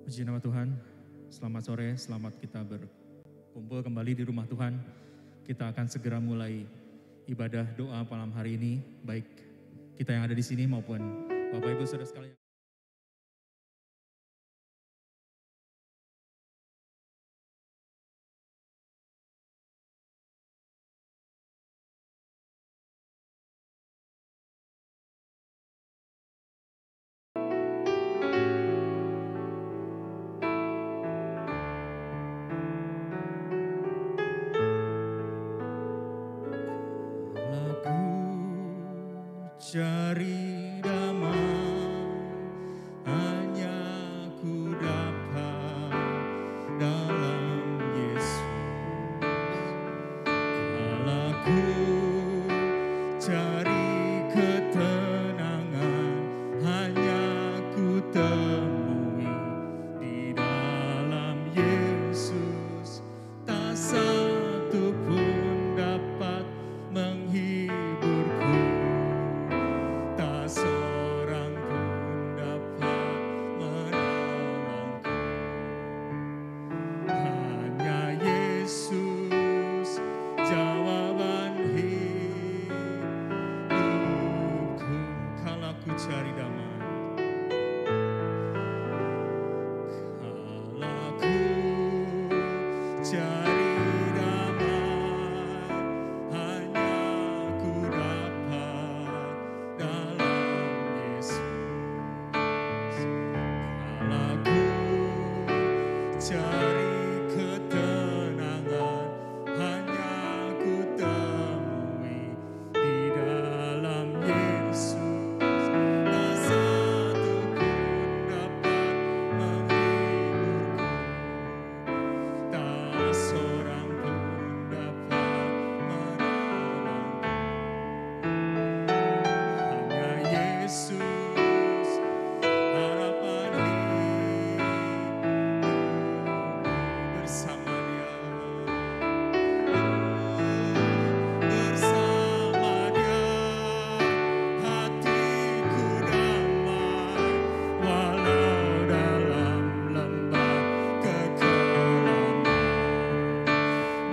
Puji nama Tuhan, selamat sore, selamat kita berkumpul kembali di rumah Tuhan. Kita akan segera mulai ibadah doa malam hari ini, baik kita yang ada di sini maupun Bapak Ibu Saudara sekalian. Cari damai, hanya ku dapat dalam Yesus. Kalau ku cari ketenangan, hanya ku temui di dalam Yesus. Tak satu pun dapat menghiburku, tak seorang pun dapat menolongku. Hanya Yesus jawaban hidupku. Kalau ku cari damai, kalau ku cari cari ketenangan, hanya ku temui di dalam Yesus. Tak satu pun dapat menghiburku, tak seorang pun dapat menolongku. Hanya Yesus harapan bersama Dia, hatiku damai walau dalam lembah kekelaman.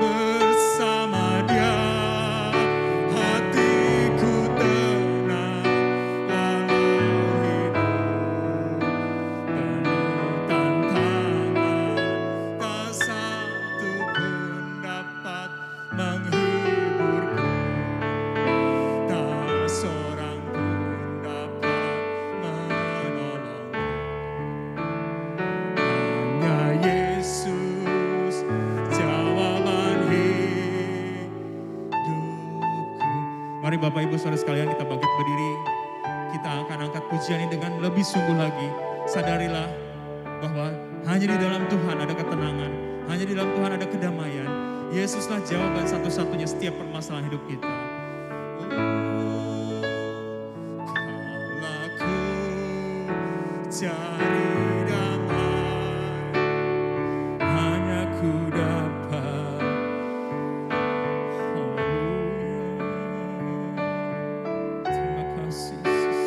Bersama Dia hatiku tenang walau hidup penuh tantangan. Tak satu pun dapat menghiburku, tak seorang pun dapat menolongku. Hanya Yesus jawaban hidupku. Mari Bapak Ibu Saudara sekalian, kita bangkit berdiri. Kita akan angkat pujian ini dengan lebih sungguh lagi. Sadarilah bahwa hanya di dalam Tuhan ada ketenangan, hanya di dalam Tuhan ada kedamaian. Yesuslah jawaban satu-satunya setiap permasalahan hidup kita. Kalau ku cari damai, hanya ku dapat. Haleluya. Terima kasih Yesus.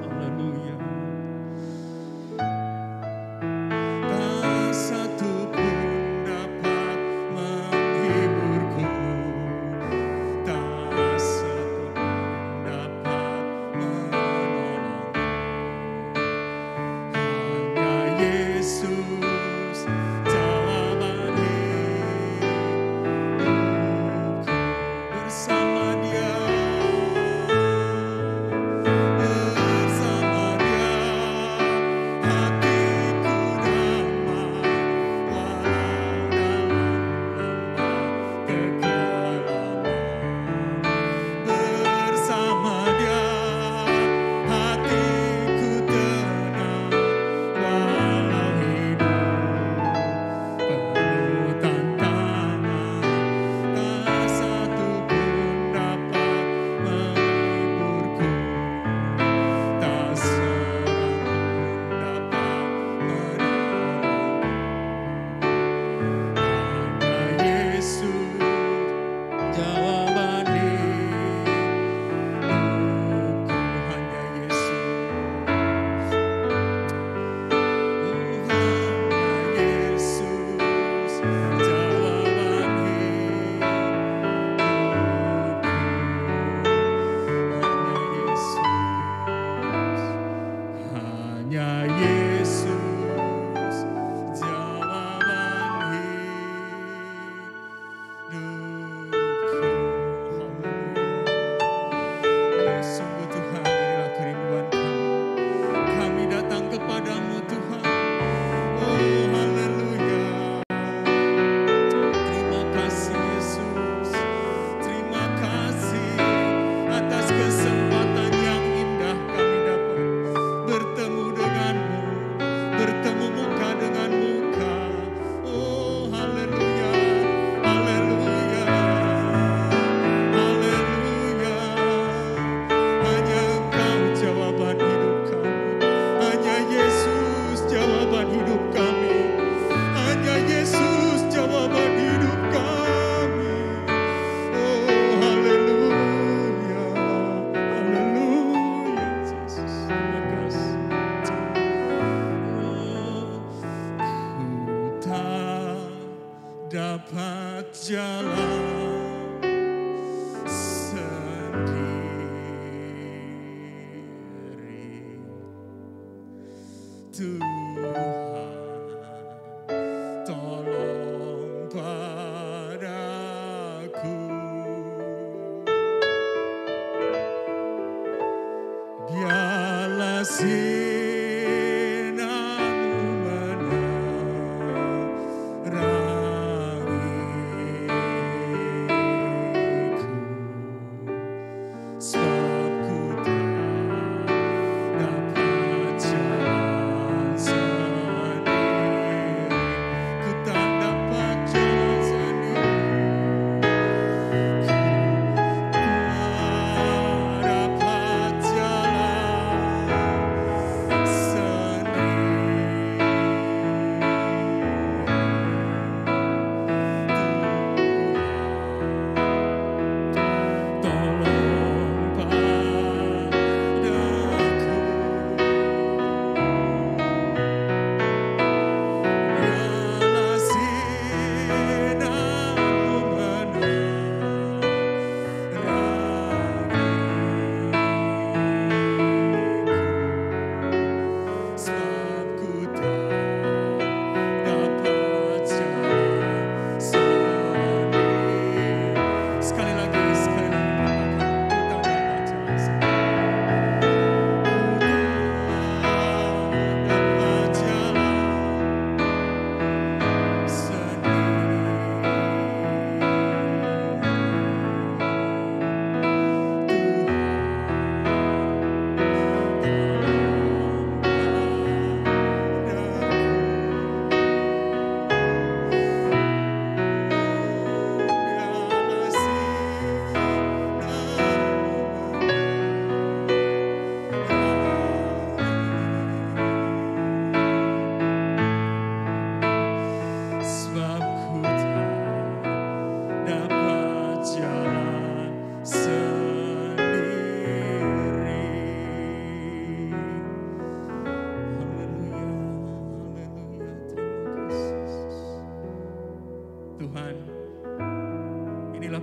Haleluya. Tak satu pun dapat menghiburku, tak satu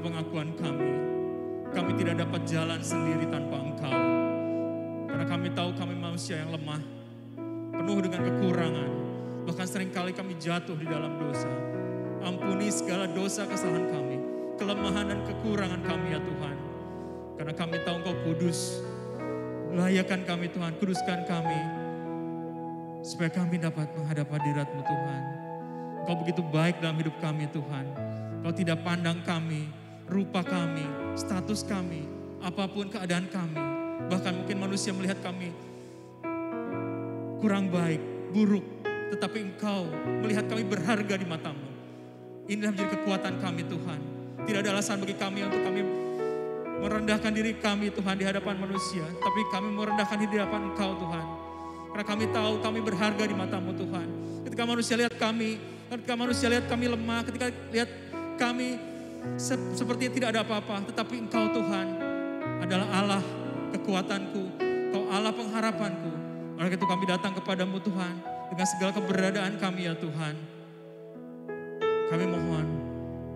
pengakuan kami. Kami tidak dapat jalan sendiri tanpa Engkau. Karena kami tahu kami manusia yang lemah, penuh dengan kekurangan. Bahkan seringkali kami jatuh di dalam dosa. Ampuni segala dosa kesalahan kami, kelemahan dan kekurangan kami ya Tuhan. Karena kami tahu Engkau kudus. Layakan kami Tuhan, kuduskan kami. Supaya kami dapat menghadap hadirat-Mu Tuhan. Engkau begitu baik dalam hidup kami Tuhan. Engkau tidak pandang kami, rupa kami, status kami, apapun keadaan kami. Bahkan mungkin manusia melihat kami kurang baik, buruk. Tetapi Engkau melihat kami berharga di mata-Mu. Inilah menjadi kekuatan kami Tuhan. Tidak ada alasan bagi kami untuk kami merendahkan diri kami Tuhan di hadapan manusia. Tapi kami merendahkan diri di hadapan Engkau Tuhan. Karena kami tahu kami berharga di mata-Mu Tuhan. Ketika manusia lihat kami, ketika manusia lihat kami lemah, ketika lihat kami seperti tidak ada apa-apa. Tetapi Engkau Tuhan adalah Allah kekuatanku, Engkau Allah pengharapanku. Oleh itu kami datang kepadamu Tuhan dengan segala keberadaan kami ya Tuhan. Kami mohon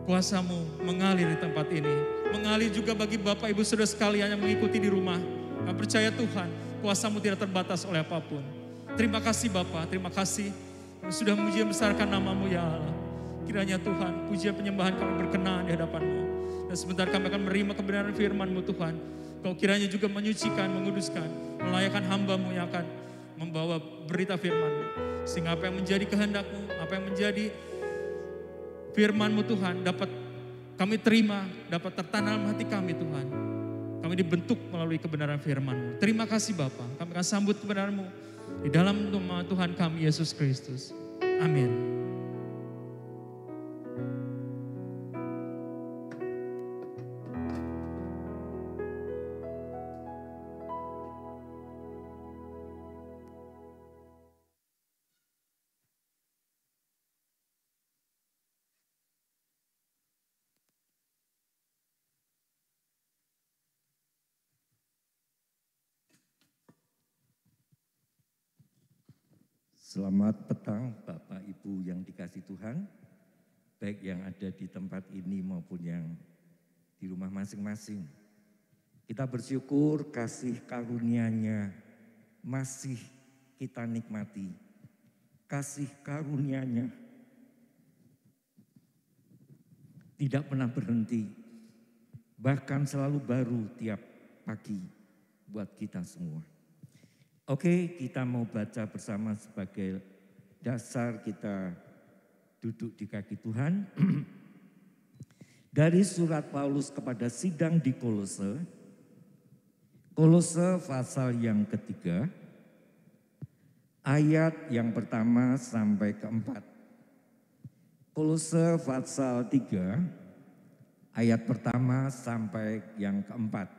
kuasa-Mu mengalir di tempat ini. Mengalir juga bagi Bapak Ibu Saudara sekalian yang mengikuti di rumah. Kami percaya Tuhan, kuasa-Mu tidak terbatas oleh apapun. Terima kasih Bapa, terima kasih. Kami sudah memuji dan besarkan nama-Mu ya Allah. Kiranya Tuhan, pujian penyembahan kami berkenan di hadapan-Mu. Dan sebentar kami akan menerima kebenaran firman-Mu Tuhan. Kau kiranya juga menyucikan, menguduskan, melayakan hamba-Mu yang akan membawa berita firman-Mu. Sehingga apa yang menjadi kehendak-Mu, apa yang menjadi firman-Mu Tuhan dapat kami terima, dapat tertanam hati kami Tuhan. Kami dibentuk melalui kebenaran firman-Mu. Terima kasih Bapa. Kami akan sambut kebenaran-Mu di dalam nama Tuhan kami Yesus Kristus. Amin. Selamat petang Bapak Ibu yang dikasihi Tuhan, baik yang ada di tempat ini maupun yang di rumah masing-masing. Kita bersyukur kasih karunia-Nya masih kita nikmati. Kasih karunia-Nya tidak pernah berhenti, bahkan selalu baru tiap pagi buat kita semua. Oke, kita mau baca bersama sebagai dasar kita duduk di kaki Tuhan. Dari surat Paulus kepada sidang di Kolose, Kolose pasal yang ketiga, ayat yang pertama sampai keempat. Kolose pasal 3, ayat pertama sampai yang keempat.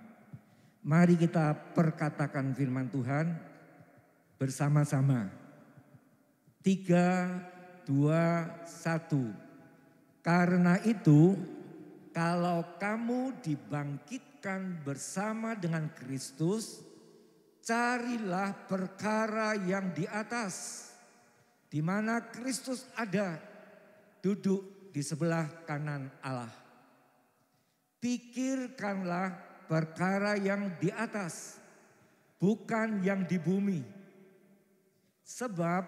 Mari kita perkatakan firman Tuhan bersama-sama. 3, 2, 1. Karena itu, kalau kamu dibangkitkan bersama dengan Kristus, carilah perkara yang di atas, di mana Kristus ada, duduk di sebelah kanan Allah. Pikirkanlah perkara yang di atas, bukan yang di bumi. Sebab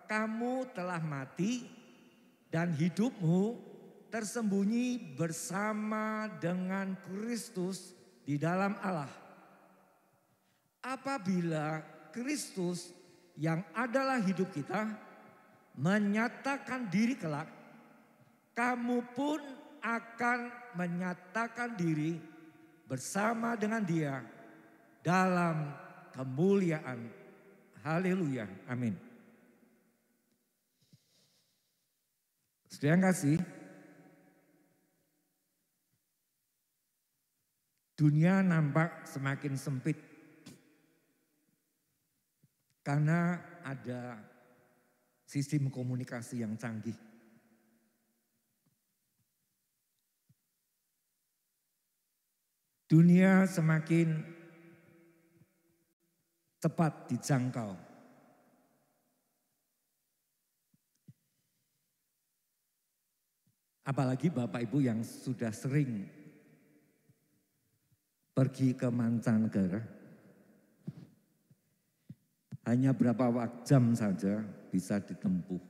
kamu telah mati dan hidupmu tersembunyi bersama dengan Kristus di dalam Allah. Apabila Kristus yang adalah hidup kita menyatakan diri kelak, kamu pun akan menyatakan diri bersama dengan Dia dalam kemuliaan. Haleluya, amin. Saudara yang kasih, dunia nampak semakin sempit karena ada sistem komunikasi yang canggih. Dunia semakin cepat dijangkau. Apalagi Bapak Ibu yang sudah sering pergi ke mancanegara, hanya berapa jam saja bisa ditempuh.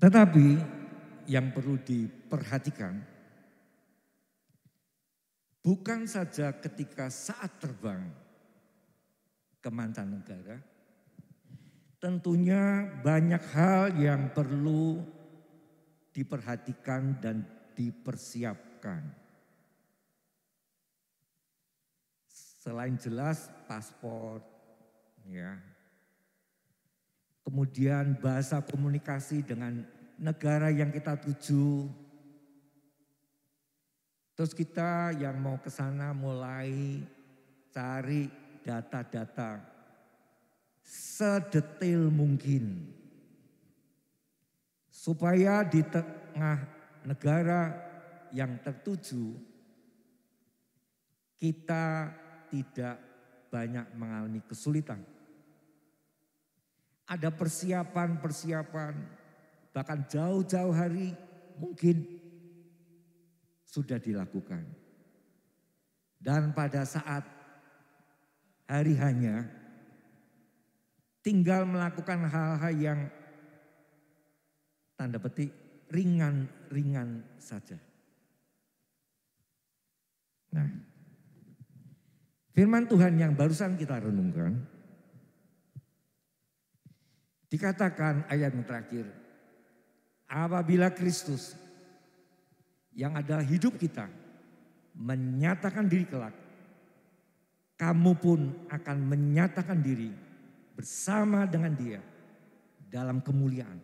Tetapi yang perlu diperhatikan, bukan saja ketika saat terbang ke mancanegara, tentunya banyak hal yang perlu diperhatikan dan dipersiapkan. Selain jelas paspor, ya. Kemudian bahasa komunikasi dengan negara yang kita tuju. Terus kita yang mau ke sana mulai cari data-data sedetail mungkin. Supaya di tengah negara yang tertuju kita tidak banyak mengalami kesulitan. Ada persiapan-persiapan bahkan jauh-jauh hari mungkin sudah dilakukan. Dan pada saat hari hanya tinggal melakukan hal-hal yang tanda petik ringan-ringan saja. Nah, firman Tuhan yang barusan kita renungkan, dikatakan ayat yang terakhir, apabila Kristus yang adalah hidup kita menyatakan diri kelak, kamu pun akan menyatakan diri bersama dengan Dia dalam kemuliaan.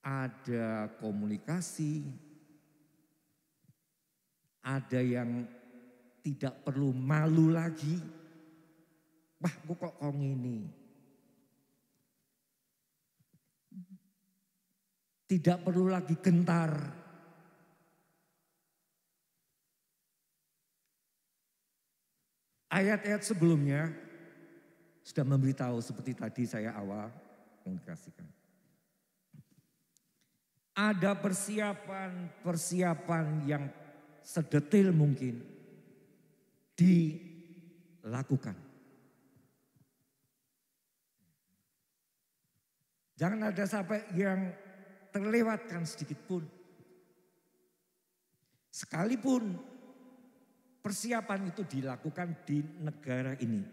Ada komunikasi, ada yang tidak perlu malu lagi. Wah, kok ini. Tidak perlu lagi gentar. Ayat-ayat sebelumnya sudah memberitahu seperti tadi saya awal komunikasikan. Ada persiapan yang sedetail mungkin dilakukan. Jangan ada sampai yang terlewatkan sedikit pun. Sekalipun persiapan itu dilakukan di negara ini.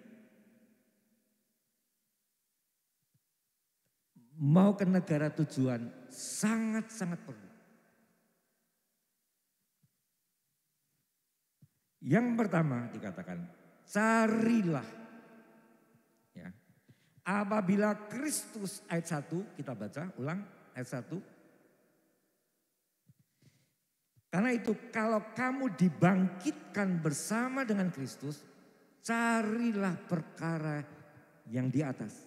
Mau ke negara tujuan sangat-sangat perlu. Yang pertama dikatakan, carilah. Ya. Apabila Kristus, ayat 1 kita baca ulang ayat 1. Karena itu kalau kamu dibangkitkan bersama dengan Kristus, carilah perkara yang di atas.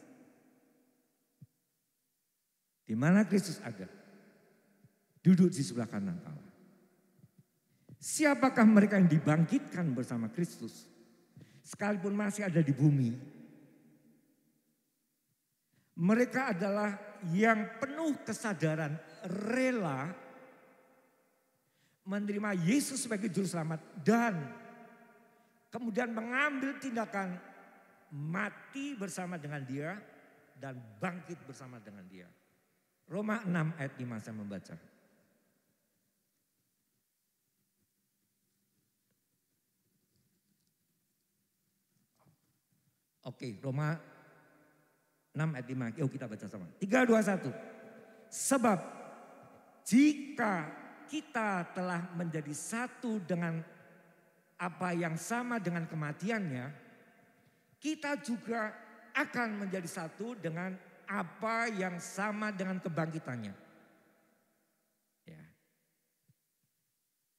Di mana Kristus ada? Duduk di sebelah kanan Allah. Siapakah mereka yang dibangkitkan bersama Kristus? Sekalipun masih ada di bumi. Mereka adalah yang penuh kesadaran, rela menerima Yesus sebagai juru selamat dan kemudian mengambil tindakan mati bersama dengan dia dan bangkit bersama dengan dia. Roma 6 ayat 5 saya membaca. Oke, Roma 6 ayat 5. Yuk kita baca sama. 3, 2, 1. Sebab jika kita telah menjadi satu dengan apa yang sama dengan kematiannya, kita juga akan menjadi satu dengan apa yang sama dengan kebangkitannya. Ya.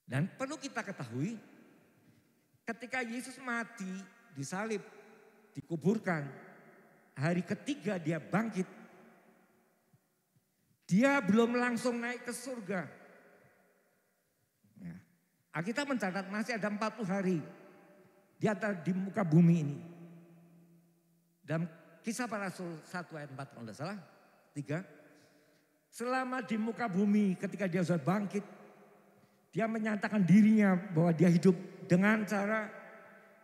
Dan perlu kita ketahui, ketika Yesus mati, disalib, dikuburkan, hari ketiga dia bangkit. Dia belum langsung naik ke surga. Ya. Alkitab mencatat masih ada 40 hari di muka bumi ini. Dalam Kisah Para Rasul 1 ayat 4 kalau tidak salah. 3. Selama di muka bumi ketika dia sudah bangkit, dia menyatakan dirinya bahwa dia hidup dengan cara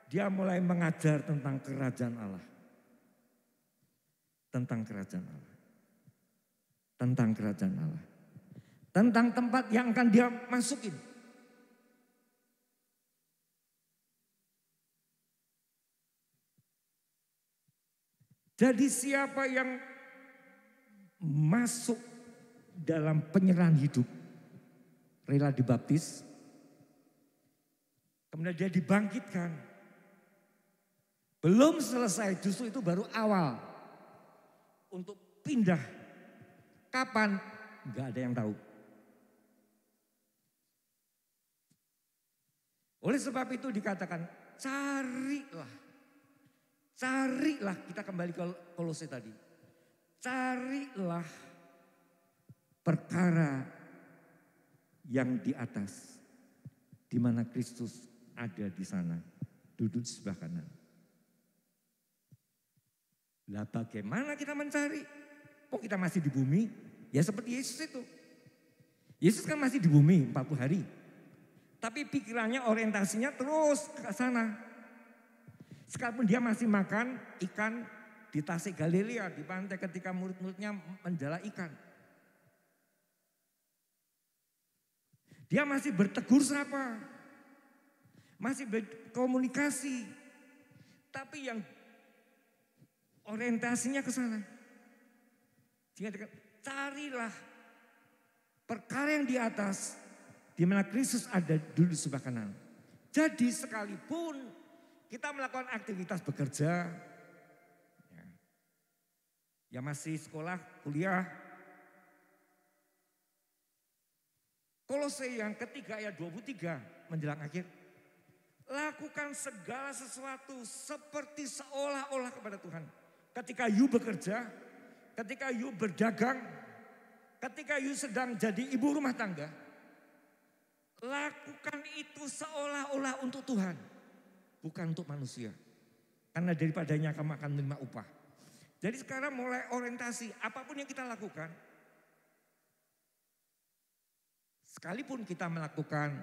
dia mulai mengajar tentang kerajaan Allah. Tentang kerajaan Allah. Tentang kerajaan Allah. Tentang tempat yang akan dia masukin. Jadi siapa yang masuk dalam penyerahan hidup, rela dibaptis, kemudian dia dibangkitkan. Belum selesai, justru itu baru awal untuk pindah. Kapan? Enggak ada yang tahu. Oleh sebab itu dikatakan carilah. Carilah, kita kembali ke Kolose tadi. Carilah perkara yang di atas. Di mana Kristus ada di sana. Duduk di sebelah kanan. Lah bagaimana kita mencari? Oh kita masih di bumi? Ya seperti Yesus itu. Yesus kan masih di bumi 40 hari. Tapi pikirannya, orientasinya terus ke sana. Sekalipun dia masih makan ikan di Tasik Galilea, di pantai ketika murid-muridnya menjala ikan. Dia masih bertegur sapa. Masih berkomunikasi. Tapi yang orientasinya ke sana. Sehingga carilah perkara yang di atas, di mana Kristus ada duduk di sebelah kanan. Jadi sekalipun kita melakukan aktivitas bekerja, ya masih sekolah, kuliah. Kolose yang ketiga ayat 23 menjelang akhir. Lakukan segala sesuatu seperti seolah-olah kepada Tuhan. Ketika you bekerja, ketika you berdagang, ketika you sedang jadi ibu rumah tangga. Lakukan itu seolah-olah untuk Tuhan. Bukan untuk manusia. Karena daripadanya kamu akan menerima upah. Jadi sekarang mulai orientasi. Apapun yang kita lakukan. Sekalipun kita melakukan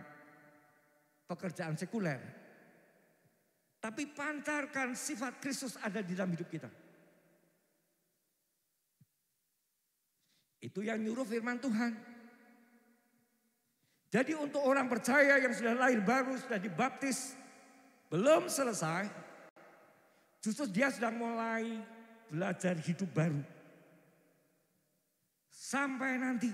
pekerjaan sekuler. Tapi pancarkan sifat Kristus ada di dalam hidup kita. Itu yang nyuruh firman Tuhan. Jadi untuk orang percaya yang sudah lahir baru, sudah dibaptis, belum selesai, justru dia sedang mulai belajar hidup baru. Sampai nanti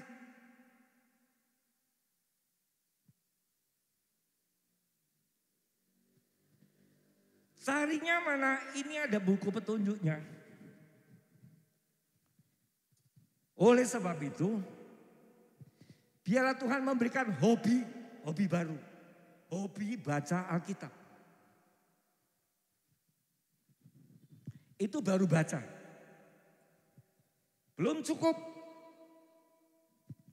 carinya mana? Ini ada buku petunjuknya. Oleh sebab itu, biarlah Tuhan memberikan hobi baru. Hobi baca Alkitab. Itu baru baca. Belum cukup.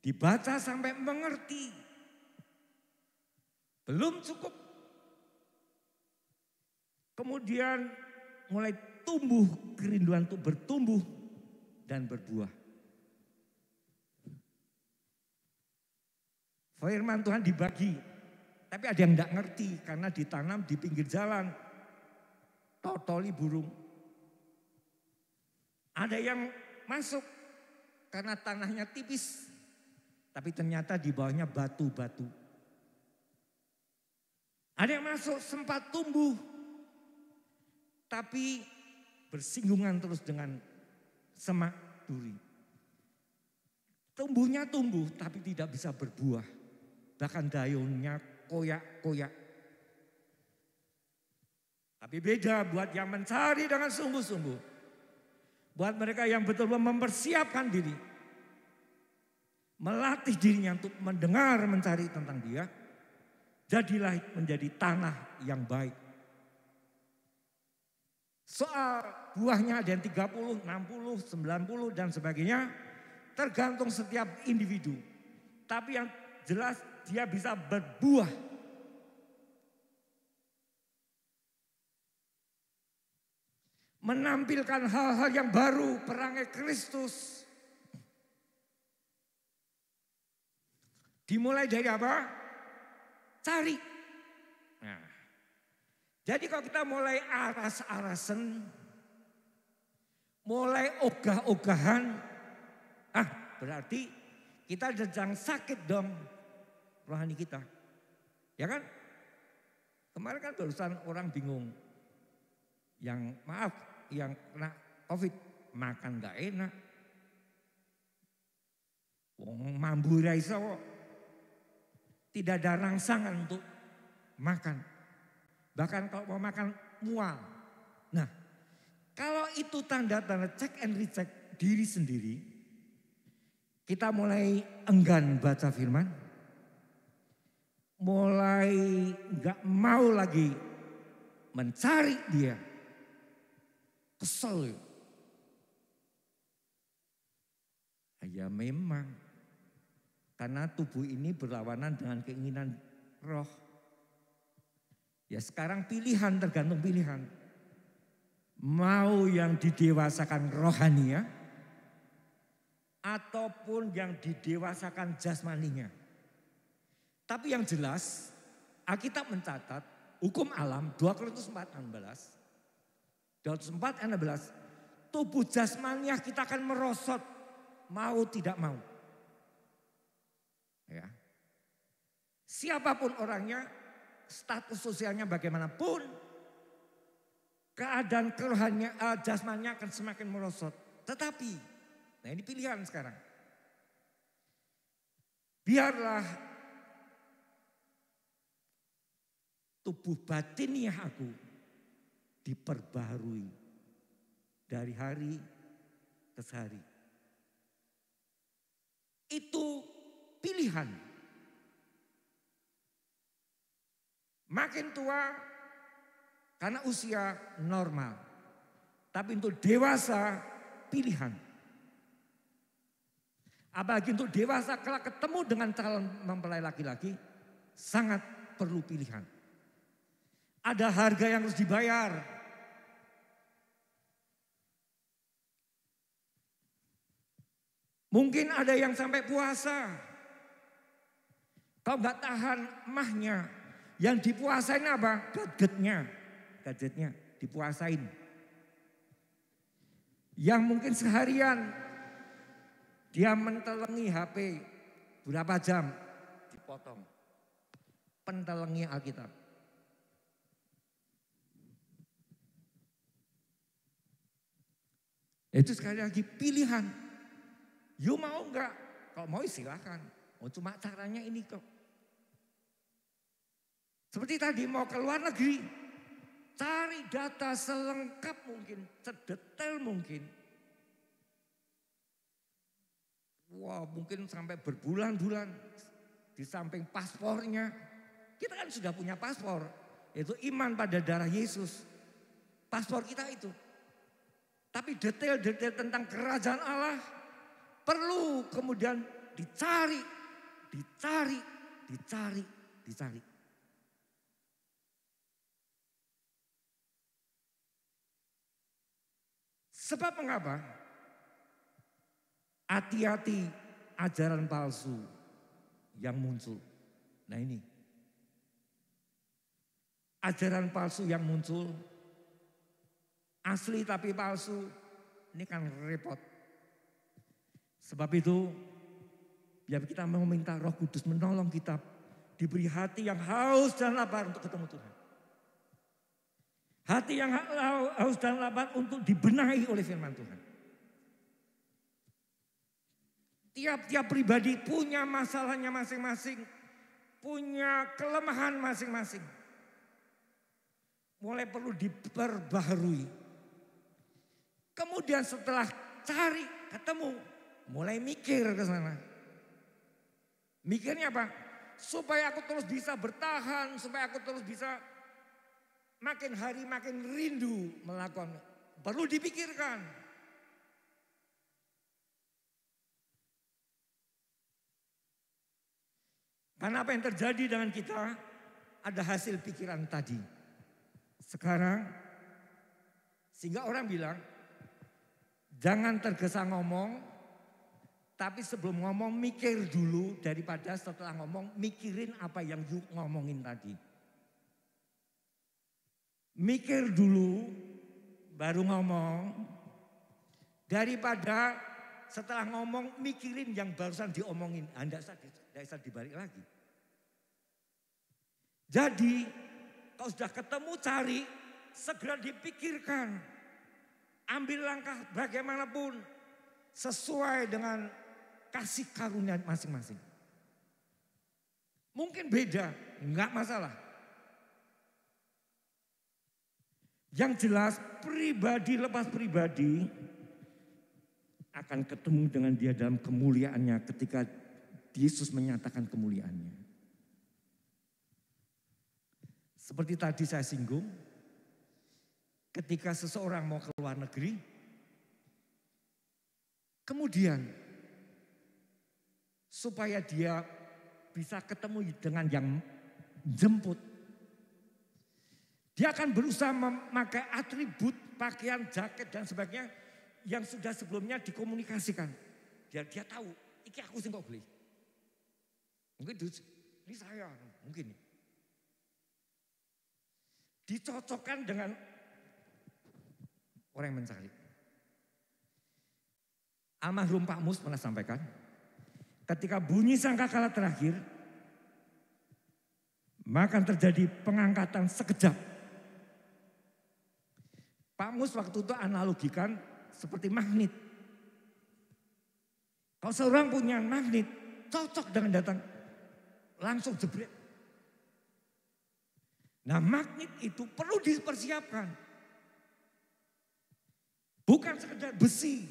Dibaca sampai mengerti. Belum cukup. Kemudian mulai tumbuh kerinduan untuk bertumbuh dan berbuah. Firman Tuhan dibagi, tapi ada yang tidak ngerti karena ditanam di pinggir jalan, totoli burung. Ada yang masuk karena tanahnya tipis, tapi ternyata di bawahnya batu-batu. Ada yang masuk sempat tumbuh, tapi bersinggungan terus dengan semak duri. Tumbuhnya tumbuh, tapi tidak bisa berbuah. Bahkan daunnya koyak-koyak. Tapi beda buat yang mencari dengan sungguh-sungguh. Buat mereka yang betul-betul mempersiapkan diri. Melatih dirinya untuk mendengar, mencari tentang dia. Jadilah menjadi tanah yang baik. Soal buahnya ada yang 30, 60, 90 dan sebagainya. Tergantung setiap individu. Tapi yang jelas dia bisa berbuah. Menampilkan hal-hal yang baru, perangai Kristus. Dimulai dari apa? Cari. Nah, jadi kalau kita mulai aras-arasan, mulai ogah-ogahan, berarti kita sedang sakit dong rohani kita. Ya kan? Kemarin kan barusan orang bingung. Yang yang kena COVID makan gak enak. Wong mambu ra iso. Tidak ada rangsangan untuk makan. Bahkan kalau mau makan mual. Nah, kalau itu tanda-tanda check and recheck diri sendiri, kita mulai enggan baca firman, mulai gak mau lagi mencari dia. Kesel. Ya memang. Karena tubuh ini berlawanan dengan keinginan roh. Ya sekarang pilihan, tergantung pilihan. Mau yang didewasakan rohaninya, ataupun yang didewasakan jasmaninya. Tapi yang jelas, Alkitab mencatat hukum alam 2 Korintus 4:16. 4:16, tubuh jasmaniah kita akan merosot, mau tidak mau. Ya. Siapapun orangnya, status sosialnya bagaimanapun, keadaan kerohanian jasmaninya akan semakin merosot. Tetapi, nah ini pilihan sekarang. Biarlah tubuh batiniah aku diperbaharui dari hari ke hari. Itu pilihan. Makin tua karena usia normal. Tapi untuk dewasa pilihan. Apalagi untuk dewasa kalau ketemu dengan calon mempelai laki-laki sangat perlu pilihan. Ada harga yang harus dibayar. Mungkin ada yang sampai puasa. Kau gak tahan emahnya. Yang dipuasain apa? Gadgetnya dipuasain. Yang mungkin seharian dia mentelengi HP berapa jam dipotong. pentelengi Alkitab. Itu sekali lagi pilihan. You mau enggak? Kalau mau silakan. Oh cuma caranya ini kok. Seperti tadi mau ke luar negeri. Cari data selengkap mungkin, sedetail mungkin. Wah mungkin sampai berbulan-bulan. Di samping paspornya. Kita kan sudah punya paspor. Itu iman pada darah Yesus. Paspor kita itu. Tapi detail-detail tentang kerajaan Allah perlu kemudian dicari. Sebab mengapa? Hati-hati ajaran palsu yang muncul. Nah ini. Ajaran palsu yang muncul. Asli tapi palsu. Ini kan repot. Sebab itu biar kita mau minta Roh Kudus menolong kita. Diberi hati yang haus dan lapar untuk ketemu Tuhan. Hati yang haus dan lapar untuk dibenahi oleh firman Tuhan. Tiap-tiap pribadi punya masalahnya masing-masing. Punya kelemahan masing-masing. Mulai perlu diperbaharui. Kemudian setelah cari, ketemu, mulai mikir ke sana. Mikirnya apa? Supaya aku terus bisa bertahan, supaya aku terus bisa makin hari makin rindu melakukan. Perlu dipikirkan. Karena apa yang terjadi dengan kita ada hasil pikiran tadi. Sekarang sehingga orang bilang jangan tergesa ngomong, tapi sebelum ngomong mikir dulu daripada setelah ngomong mikirin apa yang you ngomongin tadi. Mikir dulu baru ngomong daripada setelah ngomong mikirin yang barusan diomongin. Anda bisa dibalik lagi. Jadi kalau sudah ketemu cari segera dipikirkan. Ambil langkah bagaimanapun sesuai dengan kasih karunia masing-masing. Mungkin beda, enggak masalah. Yang jelas pribadi lepas pribadi akan ketemu dengan dia dalam kemuliaannya ketika Yesus menyatakan kemuliaannya. Seperti tadi saya singgung, ketika seseorang mau ke luar negeri, kemudian supaya dia bisa ketemu dengan yang jemput, dia akan berusaha memakai atribut, pakaian, jaket dan sebagainya yang sudah sebelumnya dikomunikasikan. Dia tahu, iki aku sih kok beli. Mungkin ini saya, mungkin. Dicocokkan dengan orang yang mencari. Almarhum Pak Mus pernah sampaikan, ketika bunyi sangkakala terakhir, maka terjadi pengangkatan sekejap. Pak Mus waktu itu analogikan seperti magnet. Kalau seorang punya magnet, cocok dengan datang, langsung jebret. Nah magnet itu perlu dipersiapkan. Bukan sekedar besi.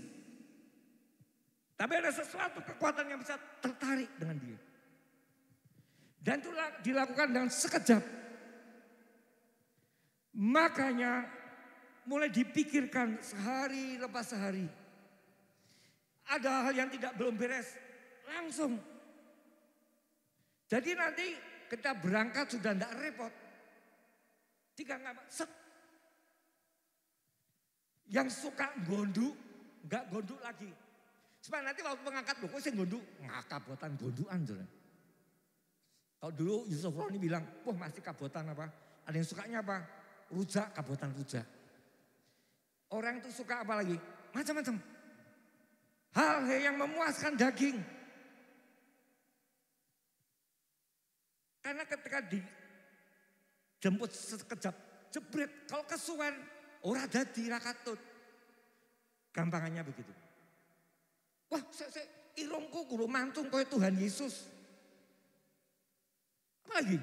Tapi ada sesuatu kekuatan yang bisa tertarik dengan dia. Dan itu dilakukan dengan sekejap. Makanya mulai dipikirkan sehari lepas sehari. Ada hal yang belum beres. Langsung. Jadi nanti kita berangkat sudah tidak repot. Set. Yang suka gonduk, enggak gonduk lagi. Supaya nanti waktu mengangkat buku saya gonduk, kabotan gondukan. Kalau dulu Yusuf Roni bilang, wah masih kabotan apa? Ada yang sukanya apa? Rujak, kabotan rujak. Orang itu suka apa lagi? Macam-macam. Hal yang memuaskan daging. Karena ketika dijemput sekejap, jebret, kalau kesuwen, ora dadi ra katut. Gampangannya begitu. Wah, irungku kudu mantung kaya Tuhan Yesus. Apa lagi?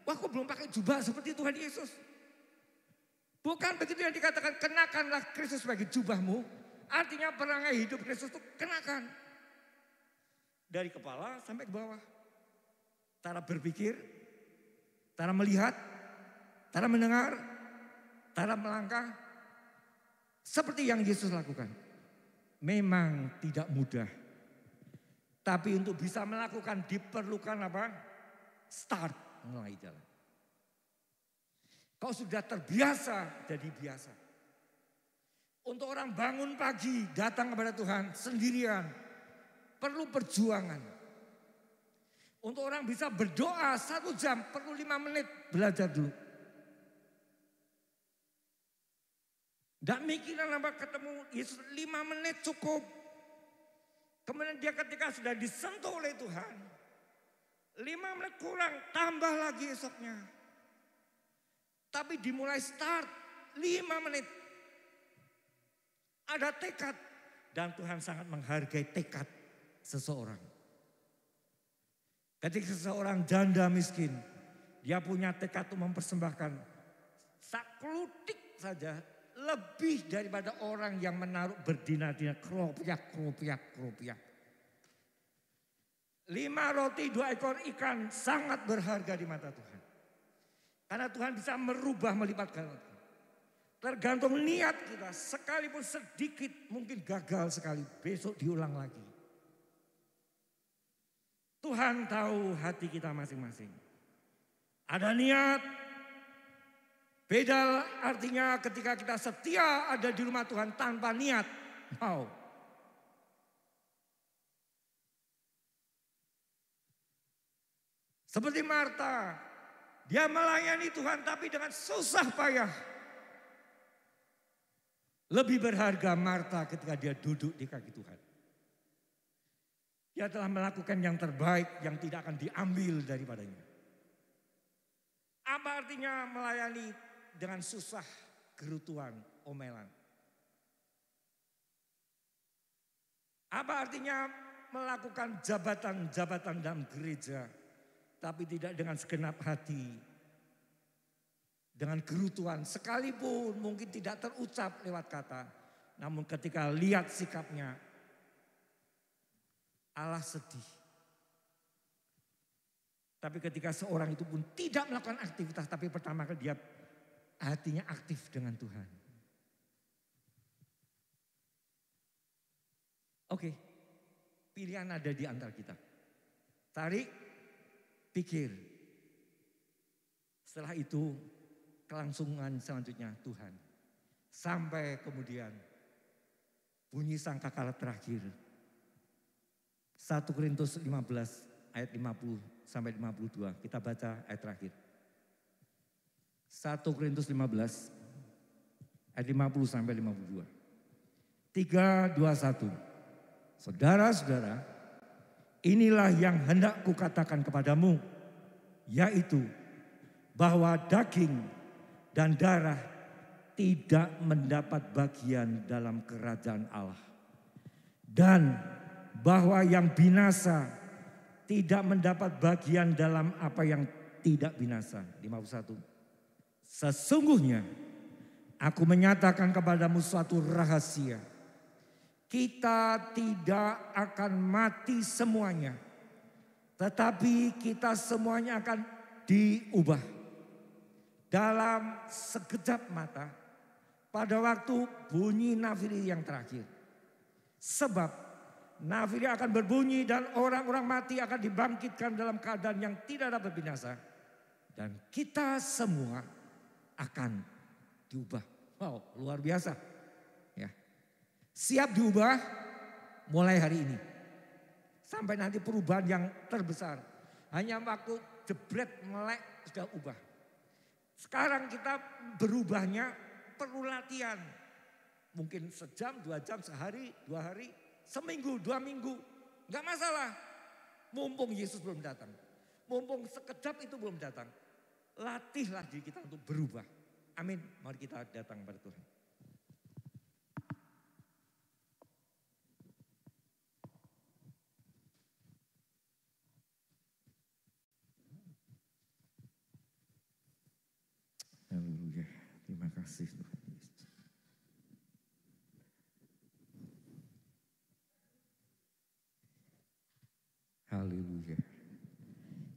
Wah, kok belum pakai jubah seperti Tuhan Yesus? Bukan begitu yang dikatakan, kenakanlah Kristus sebagai jubahmu. Artinya perangai hidup Kristus itu kenakan. Dari kepala sampai ke bawah. Cara berpikir, cara melihat, cara mendengar, cara melangkah. Seperti yang Yesus lakukan. Memang tidak mudah. Tapi untuk bisa melakukan diperlukan apa? Start, mulai jalan. Kau sudah terbiasa, jadi biasa. Untuk orang bangun pagi, datang kepada Tuhan sendirian. Perlu perjuangan. Untuk orang bisa berdoa 1 jam, perlu 5 menit belajar dulu. Tidak mikiran apa ketemu Yesus 5 menit cukup. Kemudian dia ketika sudah disentuh oleh Tuhan. 5 menit kurang, tambah lagi esoknya. Tapi dimulai start 5 menit. Ada tekad. Dan Tuhan sangat menghargai tekad seseorang. Ketika seseorang janda miskin, dia punya tekad untuk mempersembahkan saklutik saja lebih daripada orang yang menaruh berdinar-dinar keropiak. 5 roti 2 ekor ikan sangat berharga di mata Tuhan. Karena Tuhan bisa merubah melipat gandakan. Tergantung niat kita, sekalipun sedikit mungkin gagal sekali, besok diulang lagi. Tuhan tahu hati kita masing-masing. Ada niat, beda artinya ketika kita setia ada di rumah Tuhan tanpa niat. Wow. Seperti Marta, dia melayani Tuhan tapi dengan susah payah. Lebih berharga Marta ketika dia duduk di kaki Tuhan. Dia telah melakukan yang terbaik yang tidak akan diambil daripadanya. Apa artinya melayani dengan susah, gerutuan, omelan? Apa artinya melakukan jabatan-jabatan dalam gereja, tapi tidak dengan segenap hati, dengan gerutuan, sekalipun mungkin tidak terucap lewat kata, namun ketika lihat sikapnya, Allah sedih. Tapi ketika seorang itu pun tidak melakukan aktivitas, tapi pertama kali dia hatinya aktif dengan Tuhan. Oke, pilihan ada di antara kita. Tarik, pikir. Setelah itu kelangsungan selanjutnya Tuhan. Sampai kemudian bunyi sangkakala terakhir. 1 Korintus 15 ayat 50 sampai 52. Kita baca ayat terakhir. 1 Korintus 15 ayat 50 sampai 52. 3, 2, 1. Saudara-saudara, inilah yang hendak kukatakan kepadamu, yaitu bahwa daging dan darah tidak mendapat bagian dalam kerajaan Allah. Dan bahwa yang binasa tidak mendapat bagian dalam apa yang tidak binasa. 51. Sesungguhnya aku menyatakan kepadamu suatu rahasia. Kita tidak akan mati semuanya. Tetapi kita semuanya akan diubah. Dalam sekejap mata. Pada waktu bunyi nafiri yang terakhir. Sebab nafiri akan berbunyi dan orang-orang mati akan dibangkitkan dalam keadaan yang tidak dapat binasa. Dan kita semua akan diubah. Wow, luar biasa. Ya. Siap diubah mulai hari ini. Sampai nanti perubahan yang terbesar. Hanya waktu jebret melek sudah ubah. Sekarang kita berubahnya perlu latihan. Mungkin sejam, 2 jam, sehari, 2 hari. Seminggu, 2 minggu, enggak masalah. Mumpung Yesus belum datang. Mumpung sekejap itu belum datang. Latihlah diri kita untuk berubah. Amin. Mari kita datang pada Tuhan. Haleluya. Terima kasih Tuhan Yesus. Haleluya.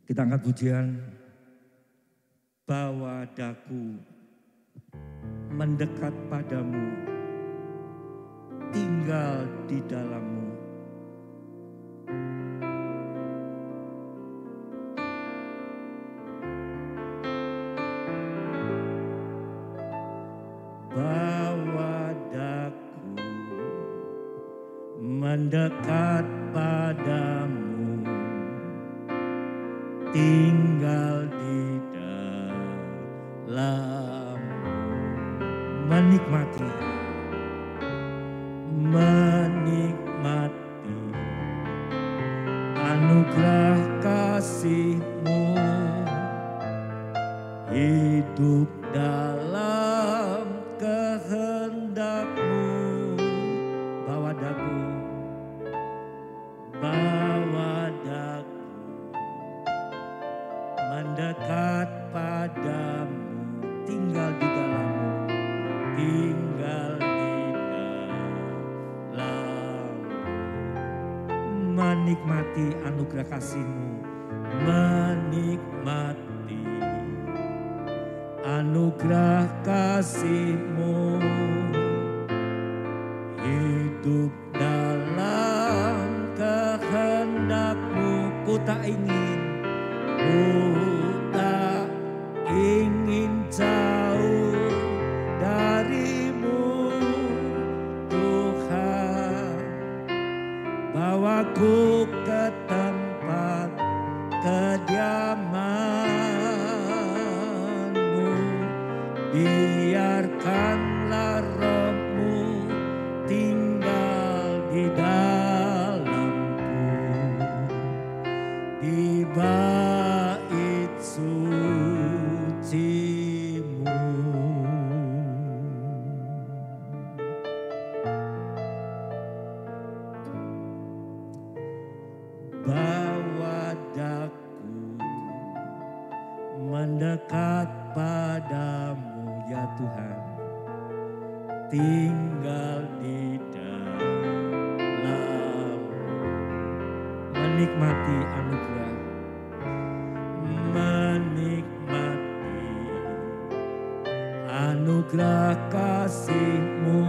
Kita angkat pujian. Bawa daku mendekat padamu, tinggal di dalammu. Bawa daku mendekat padamu, tinggal di dalammu. Menikmati anugerah kasih-Mu, hidup dalam kehendak-Mu. Bawa daku mendekat padamu, tinggal di dalammu, tinggal di dalammu. Menikmati anugerah kasih-Mu, menikmati anugerah kasih-Mu, hidup dalam kehendak-Mu. Ku tak ingin jauh dari-Mu, Tuhan. Bawaku ke tempat kediaman-Mu, biarkanlah Roh-Mu tinggal di dalamku, di bait suci-Mu. Bawa daku mendekat padamu, ya Tuhan, tinggal di dalammu. Menikmati anugerah, menikmati anugerah kasih-Mu,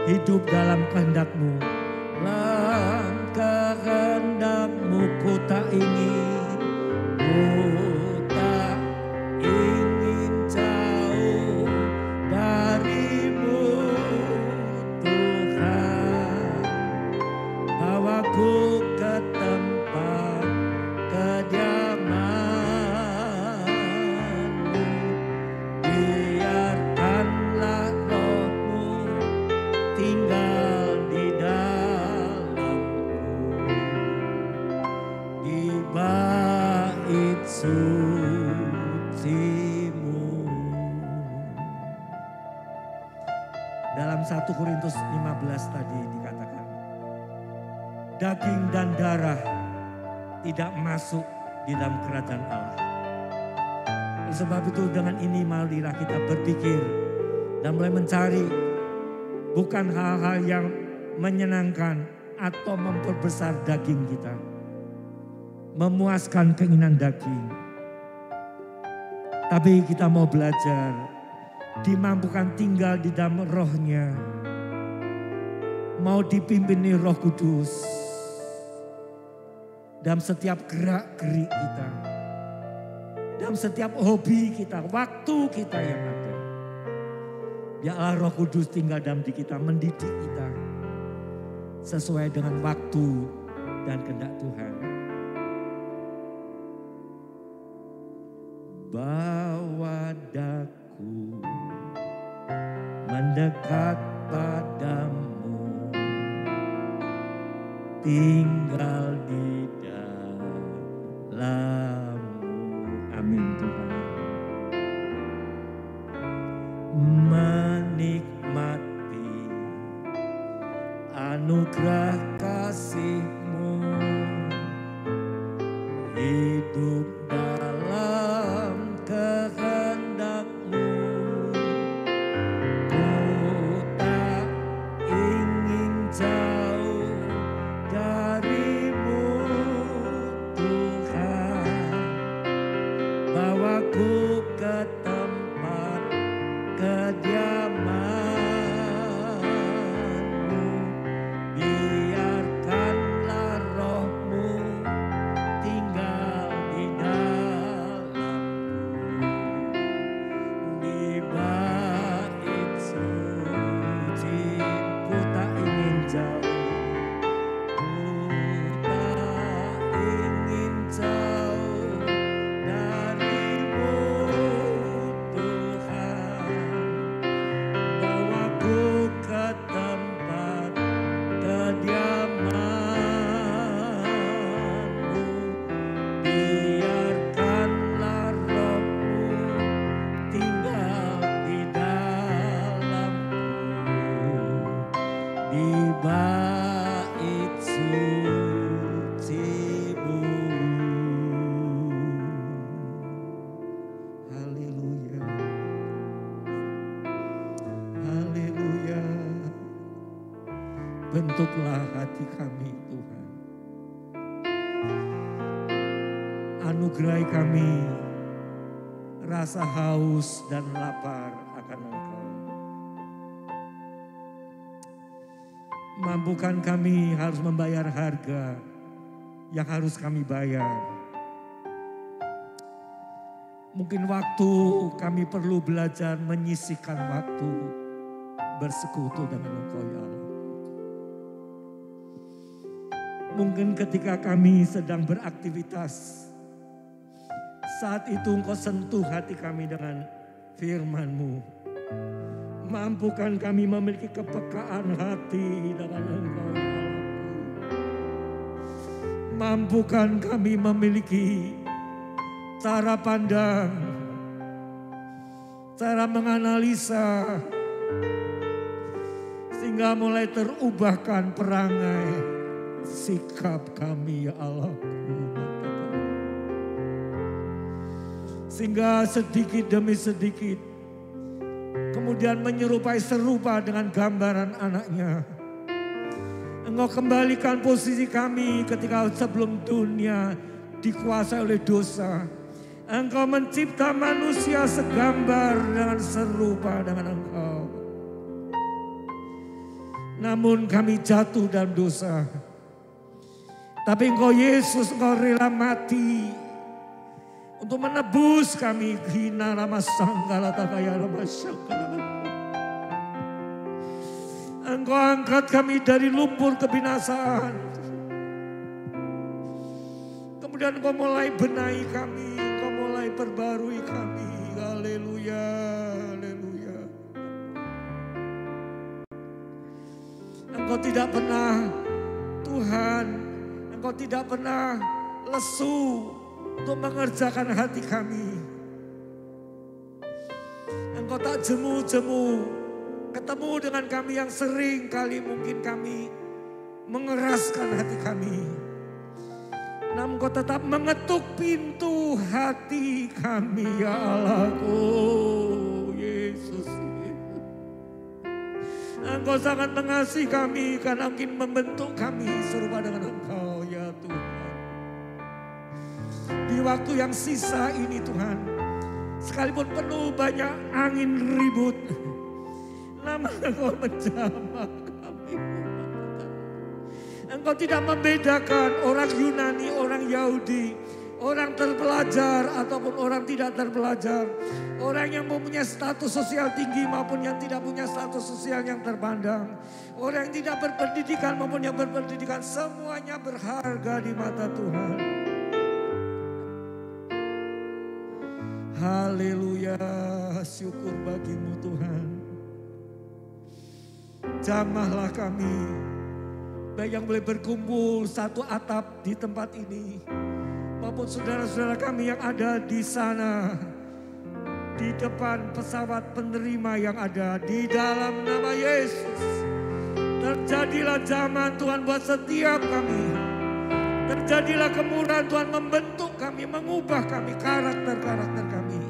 hidup dalam kehendak-Mu. Dalam kehendak-Mu ku tak ingin jauh dari-Mu, Tuhan. Bawaku ke tempat kediaman-Mu, biarkanlah Roh-Mu tinggal di dalamku, di bait suci-Mu. Dalam 1 Korintus 15 tadi dikatakan, daging dan darah tidak masuk di dalam kerajaan Allah. Oleh sebab itu dengan ini marilah kita berpikir dan mulai mencari bukan hal-hal yang menyenangkan atau memperbesar daging kita, memuaskan keinginan daging. Tapi kita mau belajar dimampukan tinggal di dalam Roh-Nya, mau dipimpini Roh Kudus dalam setiap gerak-gerik kita, dalam setiap hobi kita, waktu kita yang ada. Biarlah Roh Kudus tinggal dalam diri kita, mendidik kita sesuai dengan waktu dan kehendak Tuhan. Bawa daku mendekat padamu, tinggal di dalammu. dalam-Mu. Amin Tuhan. Menikmati anugerah kasih-Mu, hidup dalam kehendak-Mu. Ku tak ingin jauh dari-Mu Tuhan, bawaku ke tempat kediaman-Mu, biarkanlah Roh-Mu tinggal di dalamku, di bait suci. Ku tak ingin jauh, ku tak ingin jauh dari-Mu Tuhan, bawaku ke tempat kediaman-Mu, biarkanlah Roh-Mu tinggal di dalamku, di bait suci-Mu. Haleluya, haleluya. Bentuklah hati kami Tuhan, anugerahi kami rasa haus dan lapar akan Engkau. Mampukan kami harus membayar harga yang harus kami bayar. Mungkin waktu kami perlu belajar menyisihkan waktu bersekutu dengan Engkau ya Allah. Mungkin ketika kami sedang beraktivitas, saat itu Engkau sentuh hati kami dengan firman-Mu. Mampukan kami memiliki kepekaan hati dengan Engkau ya Allah. Mampukan kami memiliki cara pandang, cara menganalisa, sehingga mulai terubahkan perangai sikap kami ya Allah. Sehingga sedikit demi sedikit kemudian menyerupai serupa dengan gambaran anaknya. Engkau kembalikan posisi kami ketika sebelum dunia dikuasai oleh dosa. Engkau mencipta manusia segambar dan serupa dengan Engkau. Namun kami jatuh dalam dosa. Tapi Engkau Yesus, Engkau rela mati untuk menebus kami. Hina nama sanggala takaya nama syakala. Engkau angkat kami dari lumpur kebinasaan. Kemudian Engkau mulai benahi kami, Engkau mulai perbarui kami. Haleluya, haleluya. Engkau tidak pernah, Tuhan, Engkau tidak pernah lesu untuk mengerjakan hati kami. Engkau tak jemu-jemu ketemu dengan kami yang sering kali mungkin kami mengeraskan hati kami. Namun Engkau tetap mengetuk pintu hati kami ya Allahku, Yesus. Engkau sangat mengasihi kami karena ingin membentuk kami serupa dengan Engkau ya Tuhan. Di waktu yang sisa ini Tuhan, sekalipun penuh banyak angin ribut, namun Engkau menjamah kami. Engkau tidak membedakan orang Yunani, orang Yahudi, orang terpelajar ataupun orang tidak terpelajar. Orang yang mempunyai status sosial tinggi maupun yang tidak punya status sosial yang terpandang. Orang yang tidak berpendidikan maupun yang berpendidikan, semuanya berharga di mata Tuhan. Haleluya, syukur bagimu Tuhan. Jamahlah kami, baik yang boleh berkumpul satu atap di tempat ini, maupun saudara-saudara kami yang ada di sana, di depan pesawat penerima yang ada, di dalam nama Yesus. Terjadilah zaman Tuhan buat setiap kami. Terjadilah kemurahan Tuhan membentuk kami, mengubah kami, karakter-karakter kami.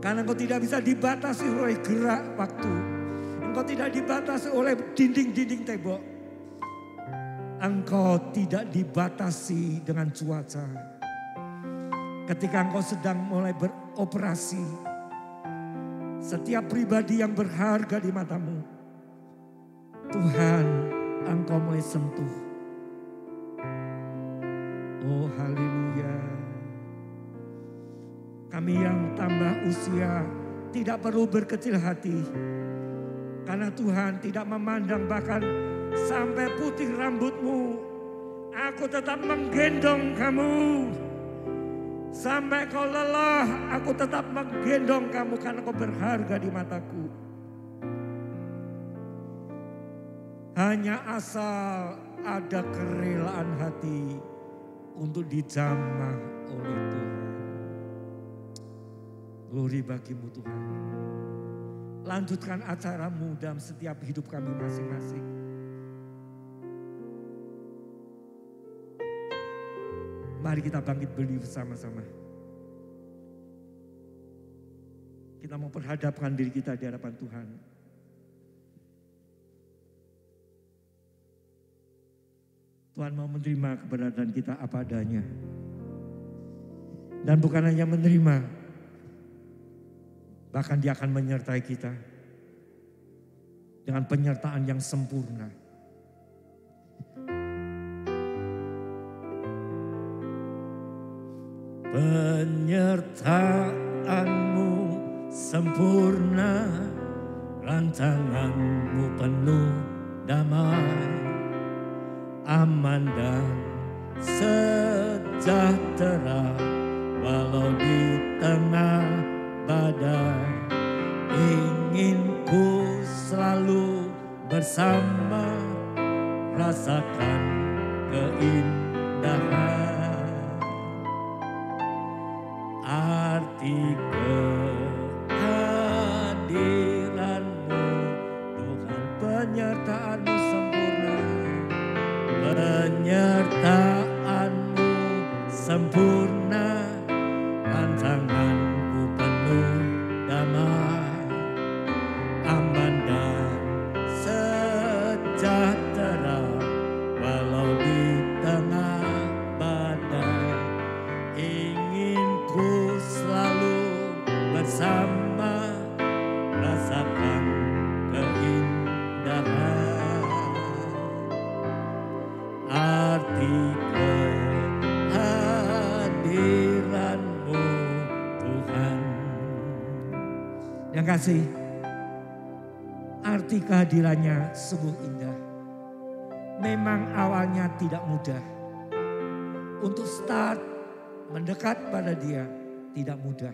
Karena Engkau tidak bisa dibatasi oleh gerak waktu. Engkau tidak dibatasi oleh dinding-dinding tembok. Engkau tidak dibatasi dengan cuaca. Ketika Engkau sedang mulai beroperasi, setiap pribadi yang berharga di matamu, Tuhan, Engkau mulai sentuh. Oh haleluya. Kami yang tambah usia tidak perlu berkecil hati. Karena Tuhan tidak memandang bahkan sampai putih rambutmu. Aku tetap menggendong kamu. Sampai kau lelah, aku tetap menggendong kamu karena kau berharga di mataku. Hanya asal ada kerelaan hati untuk dijamah oleh Tuhan. Glory bagimu Tuhan. Lanjutkan acaramu dalam setiap hidup kami masing-masing. Mari kita bangkit berdiri bersama-sama. Kita mau perhadapkan diri kita di hadapan Tuhan. Tuhan mau menerima keberadaan kita apa adanya. Dan bukan hanya menerima, bahkan Dia akan menyertai kita dengan penyertaan yang sempurna. Penyertaanmu sempurna, rancanganmu penuh damai, aman dan sejahtera walau di tengah badai. Ingin ku selalu bersama, rasakan keindahan. Arti kehadiranmu Tuhan, penyertaanmu sempurna, penyertaanmu sempurna, rancanganmu penuh damai, aman dan sejahtera walau di tengah badai. Ingin ku selalu bersama, rasakan keindahan. Arti kehadiranmu Tuhan. Yang kasih, arti kehadirannya sungguh indah. Memang awalnya tidak mudah. Untuk start mendekat pada Dia tidak mudah.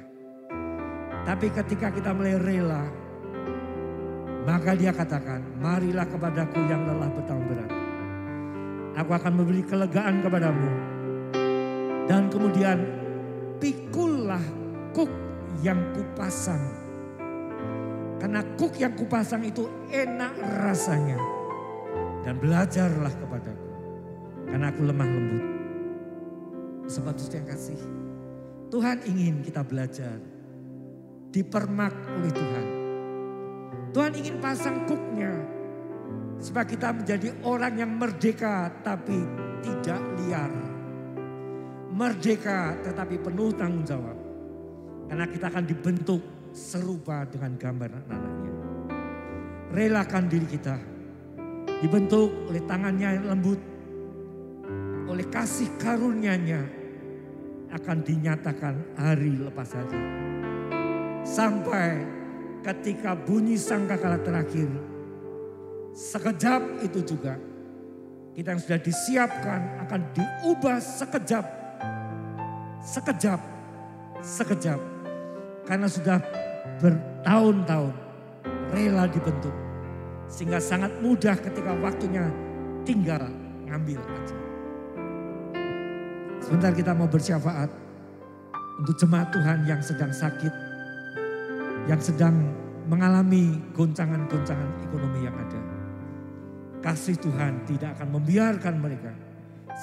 Tapi ketika kita mulai rela, maka Dia katakan, marilah kepadaku yang lelah bertanggung berat. Aku akan memberi kelegaan kepadamu. Dan kemudian pikullah kuk yang kupasang. Karena kuk yang kupasang itu enak rasanya. Dan belajarlah kepadaku. Karena aku lemah lembut. Sobat yang kasih, Tuhan ingin kita belajar, dipermak oleh Tuhan. Tuhan ingin pasang kuknya, supaya kita menjadi orang yang merdeka tapi tidak liar. Merdeka tetapi penuh tanggung jawab. Karena kita akan dibentuk serupa dengan gambar anak-anaknya. Relakan diri kita, dibentuk oleh tangannya yang lembut, oleh kasih karunia-Nya, akan dinyatakan hari lepas hari. Sampai ketika bunyi sangkakala terakhir, sekejap itu juga kita yang sudah disiapkan akan diubah sekejap. Sekejap, sekejap. Karena sudah bertahun-tahun rela dibentuk. Sehingga sangat mudah ketika waktunya tinggal ngambil aja. Sebentar kita mau bersyafaat untuk jemaat Tuhan yang sedang sakit, yang sedang mengalami goncangan-goncangan ekonomi yang ada. Kasih Tuhan tidak akan membiarkan mereka.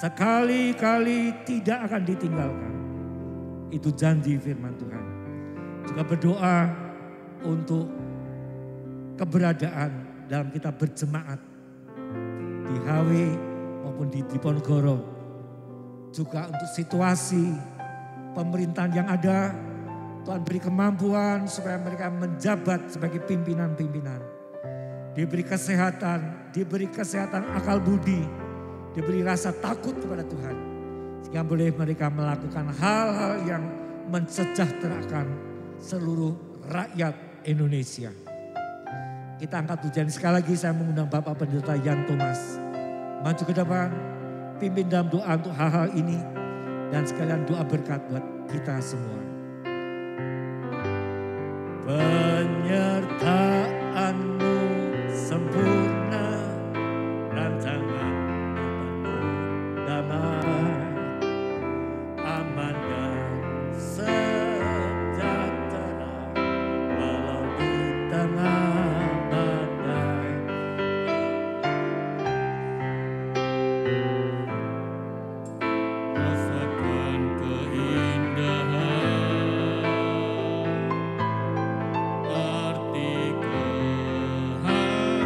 Sekali-kali tidak akan ditinggalkan. Itu janji firman Tuhan. Juga berdoa untuk keberadaan dalam kita berjemaat di HW maupun di Diponegoro. Juga untuk situasi pemerintahan yang ada, Tuhan beri kemampuan supaya mereka menjabat sebagai pimpinan-pimpinan. Diberi kesehatan akal budi, diberi rasa takut kepada Tuhan. Sehingga boleh mereka melakukan hal-hal yang mensejahterakan seluruh rakyat Indonesia. Kita angkat pujian sekali lagi, saya mengundang Bapak Pendeta Yan Thomas maju ke depan, pimpin dalam doa untuk hal-hal ini, dan sekalian doa berkat buat kita semua. Penyertaan-Mu sempurna, rancangan-Mu penuh damai, aman dan sejahtera walau di tengah badai. Rasakan keindahan, arti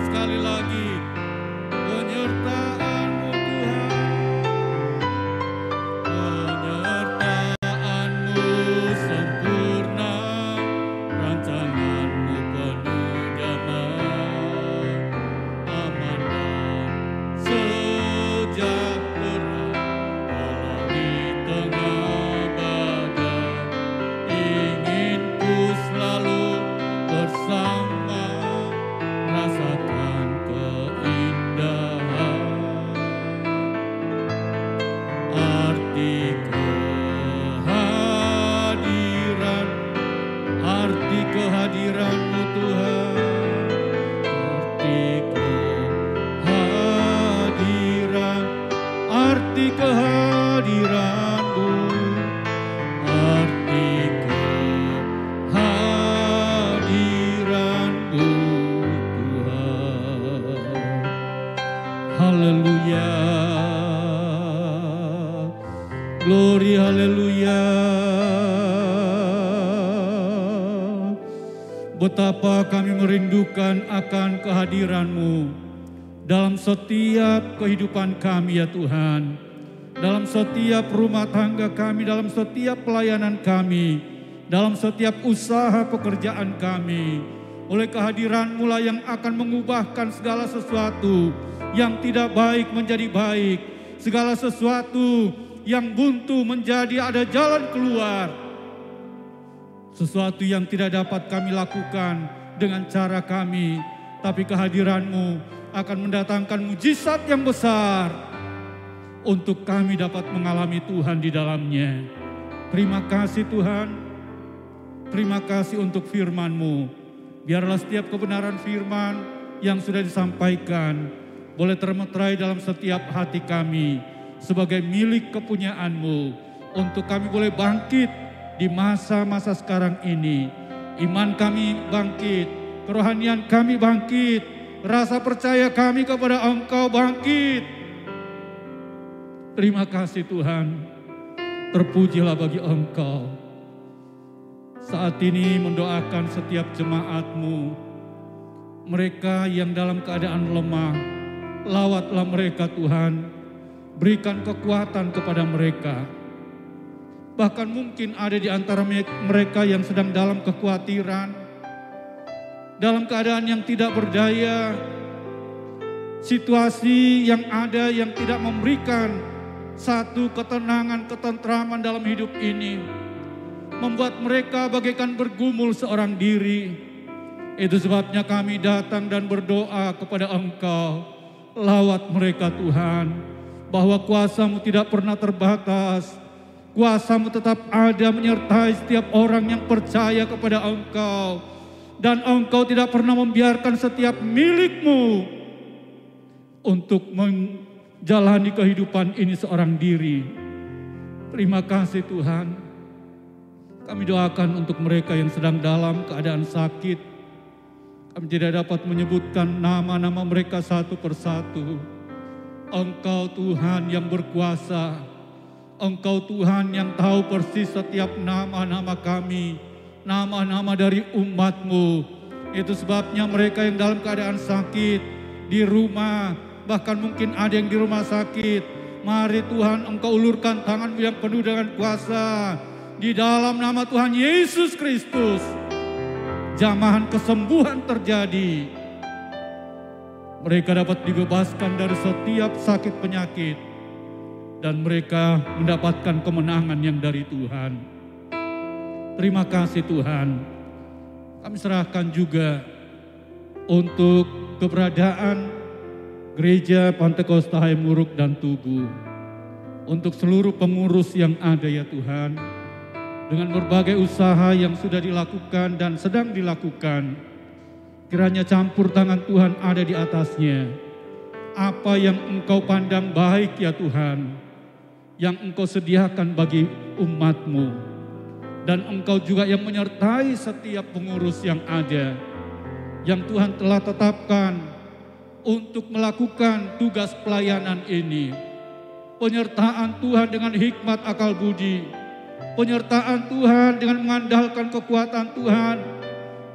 sekali lagi, penyertaan-Mu Tuhan, penyertaan-Mu sempurna, rancangan-Mu penuh damai, aman dan sejahtera walau di tengah badai. Ingin ku selalu bersama, rasakan keindahan, arti kehadiran-Mu Tuhan, arti kehadiran-Mu, arti kehadiran-Mu Tuhan. Haleluya, glory, haleluya. Betapa kami merindukan akan kehadiran-Mu dalam setiap kehidupan kami ya Tuhan. Dalam setiap rumah tangga kami, dalam setiap pelayanan kami, dalam setiap usaha pekerjaan kami. Oleh kehadiran-Mu lah yang akan mengubahkan segala sesuatu yang tidak baik menjadi baik. Segala sesuatu yang buntu menjadi ada jalan keluar. Sesuatu yang tidak dapat kami lakukan dengan cara kami, tapi kehadiran-Mu akan mendatangkan mujizat yang besar untuk kami dapat mengalami Tuhan di dalamnya. Terima kasih Tuhan, terima kasih untuk firman-Mu. Biarlah setiap kebenaran firman yang sudah disampaikan boleh termeterai dalam setiap hati kami sebagai milik kepunyaan-Mu, untuk kami boleh bangkit di masa-masa sekarang ini. Iman kami bangkit, kerohanian kami bangkit, rasa percaya kami kepada Engkau bangkit. Terima kasih Tuhan, terpujilah bagi Engkau. Saat ini mendoakan setiap jemaat-Mu, mereka yang dalam keadaan lemah, lawatlah mereka Tuhan, berikan kekuatan kepada mereka. Bahkan mungkin ada di antara mereka yang sedang dalam kekhawatiran, dalam keadaan yang tidak berdaya, situasi yang ada yang tidak memberikan satu ketenangan, ketentraman dalam hidup ini, membuat mereka bagaikan bergumul seorang diri. Itu sebabnya kami datang dan berdoa kepada Engkau, lawat mereka Tuhan, bahwa kuasa-Mu tidak pernah terbatas. Kuasa-Mu tetap ada menyertai setiap orang yang percaya kepada Engkau. Dan Engkau tidak pernah membiarkan setiap milik-Mu untuk menjalani kehidupan ini seorang diri. Terima kasih Tuhan. Kami doakan untuk mereka yang sedang dalam keadaan sakit. Kami tidak dapat menyebutkan nama-nama mereka satu persatu. Engkau Tuhan yang berkuasa. Engkau Tuhan yang tahu persis setiap nama-nama kami. Nama-nama dari umat-Mu. Itu sebabnya mereka yang dalam keadaan sakit, di rumah, bahkan mungkin ada yang di rumah sakit. Mari Tuhan Engkau ulurkan tangan-Mu yang penuh dengan kuasa. Di dalam nama Tuhan Yesus Kristus, jamahan kesembuhan terjadi. Mereka dapat dibebaskan dari setiap sakit penyakit. Dan mereka mendapatkan kemenangan yang dari Tuhan. Terima kasih Tuhan. Kami serahkan juga untuk keberadaan Gereja Pantekosta Hayamuruk dan Tugu. Untuk seluruh pengurus yang ada ya Tuhan. Dengan berbagai usaha yang sudah dilakukan dan sedang dilakukan. Kiranya campur tangan Tuhan ada di atasnya. Apa yang Engkau pandang baik ya Tuhan. Yang Engkau sediakan bagi umat-Mu. Dan Engkau juga yang menyertai setiap pengurus yang ada. Yang Tuhan telah tetapkan untuk melakukan tugas pelayanan ini. Penyertaan Tuhan dengan hikmat akal budi. Penyertaan Tuhan dengan mengandalkan kekuatan Tuhan.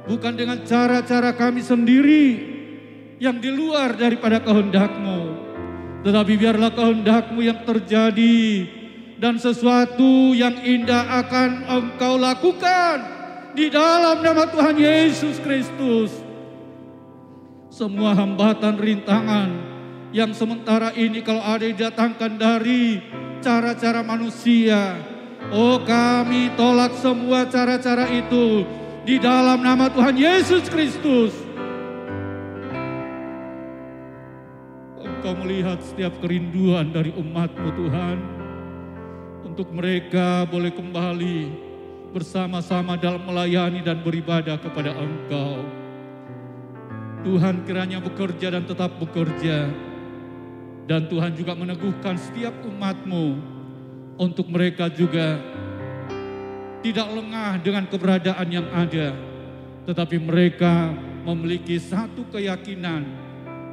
Bukan dengan cara-cara kami sendiri yang di luar daripada kehendak-Mu. Tetapi biarlah kehendak-Mu yang terjadi. Dan sesuatu yang indah akan Engkau lakukan di dalam nama Tuhan Yesus Kristus. Semua hambatan rintangan yang sementara ini kalau ada didatangkan dari cara-cara manusia. Oh kami tolak semua cara-cara itu di dalam nama Tuhan Yesus Kristus. Engkau melihat setiap kerinduan dari umat-Mu Tuhan. Untuk mereka boleh kembali bersama-sama dalam melayani dan beribadah kepada Engkau. Tuhan kiranya bekerja dan tetap bekerja. Dan Tuhan juga meneguhkan setiap umat-Mu. Untuk mereka juga tidak lengah dengan keberadaan yang ada. Tetapi mereka memiliki satu keyakinan,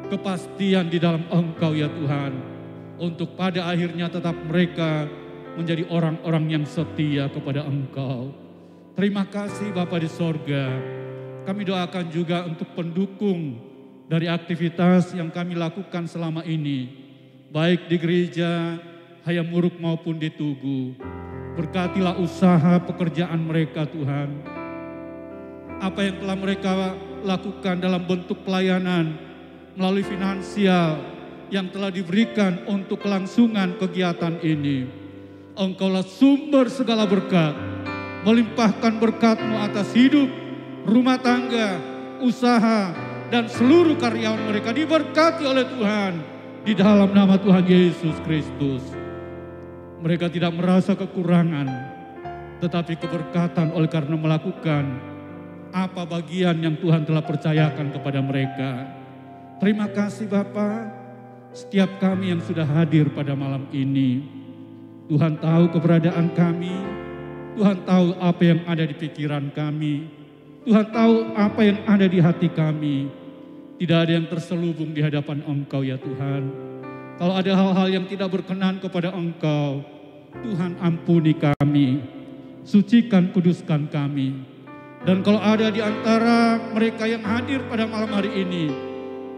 kepastian di dalam Engkau ya Tuhan. Untuk pada akhirnya tetap mereka menjadi orang-orang yang setia kepada Engkau. Terima kasih Bapa di sorga. Kami doakan juga untuk pendukung dari aktivitas yang kami lakukan selama ini. Baik di gereja Hayamuruk maupun di Tugu. Berkatilah usaha pekerjaan mereka Tuhan. Apa yang telah mereka lakukan dalam bentuk pelayanan melalui finansial yang telah diberikan untuk kelangsungan kegiatan ini. Engkaulah sumber segala berkat. Melimpahkan berkat-Mu atas hidup, rumah tangga, usaha, dan seluruh karyawan mereka diberkati oleh Tuhan di dalam nama Tuhan Yesus Kristus. Mereka tidak merasa kekurangan, tetapi keberkatan oleh karena melakukan apa bagian yang Tuhan telah percayakan kepada mereka. Terima kasih Bapa, setiap kami yang sudah hadir pada malam ini. Tuhan tahu keberadaan kami, Tuhan tahu apa yang ada di pikiran kami, Tuhan tahu apa yang ada di hati kami. Tidak ada yang terselubung di hadapan Engkau ya Tuhan. Kalau ada hal-hal yang tidak berkenan kepada Engkau, Tuhan ampuni kami, sucikan, kuduskan kami. Dan kalau ada di antara mereka yang hadir pada malam hari ini,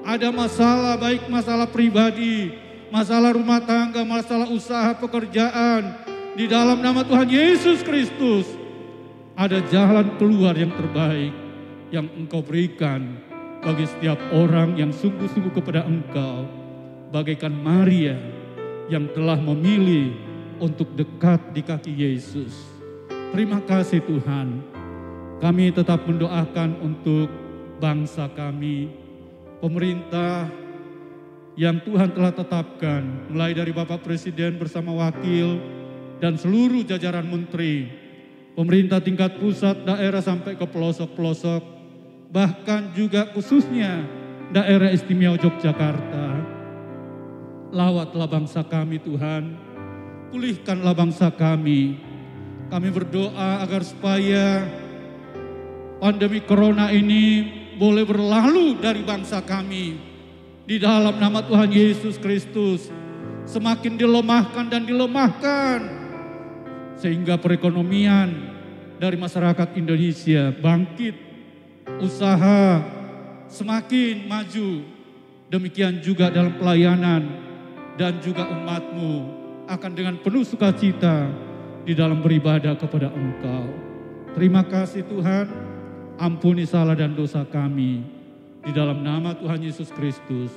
ada masalah baik masalah pribadi, masalah rumah tangga, masalah usaha pekerjaan, di dalam nama Tuhan Yesus Kristus, ada jalan keluar yang terbaik yang Engkau berikan bagi setiap orang yang sungguh-sungguh kepada Engkau, bagaikan Maria yang telah memilih untuk dekat di kaki Yesus. Terima kasih Tuhan. Kami tetap mendoakan untuk bangsa kami, pemerintah yang Tuhan telah tetapkan, mulai dari Bapak Presiden bersama wakil dan seluruh jajaran menteri, pemerintah tingkat pusat, daerah sampai ke pelosok-pelosok, bahkan juga khususnya daerah istimewa Yogyakarta. Lawatlah bangsa kami Tuhan, pulihkanlah bangsa kami. Kami berdoa agar supaya pandemi corona ini boleh berlalu dari bangsa kami. Di dalam nama Tuhan Yesus Kristus, semakin dilemahkan dan dilemahkan, sehingga perekonomian dari masyarakat Indonesia bangkit, usaha semakin maju. Demikian juga dalam pelayanan, dan juga umat-Mu akan dengan penuh sukacita di dalam beribadah kepada Engkau. Terima kasih Tuhan, ampuni salah dan dosa kami di dalam nama Tuhan Yesus Kristus.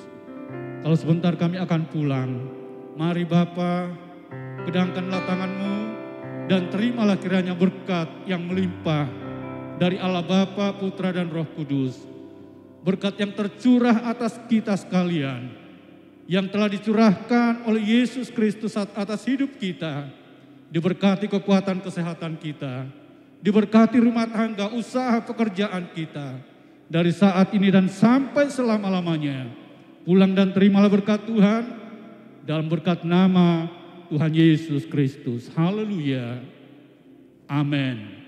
Kalau sebentar kami akan pulang, mari Bapa, pedangkanlah tangan-Mu dan terimalah kiranya berkat yang melimpah dari Allah Bapa, Putra dan Roh Kudus. Berkat yang tercurah atas kita sekalian, yang telah dicurahkan oleh Yesus Kristus atas hidup kita. Diberkati kekuatan kesehatan kita, diberkati rumah tangga, usaha pekerjaan kita, dari saat ini dan sampai selama-lamanya. Pulang dan terimalah berkat Tuhan, dalam berkat nama Tuhan Yesus Kristus. Haleluya. Amin.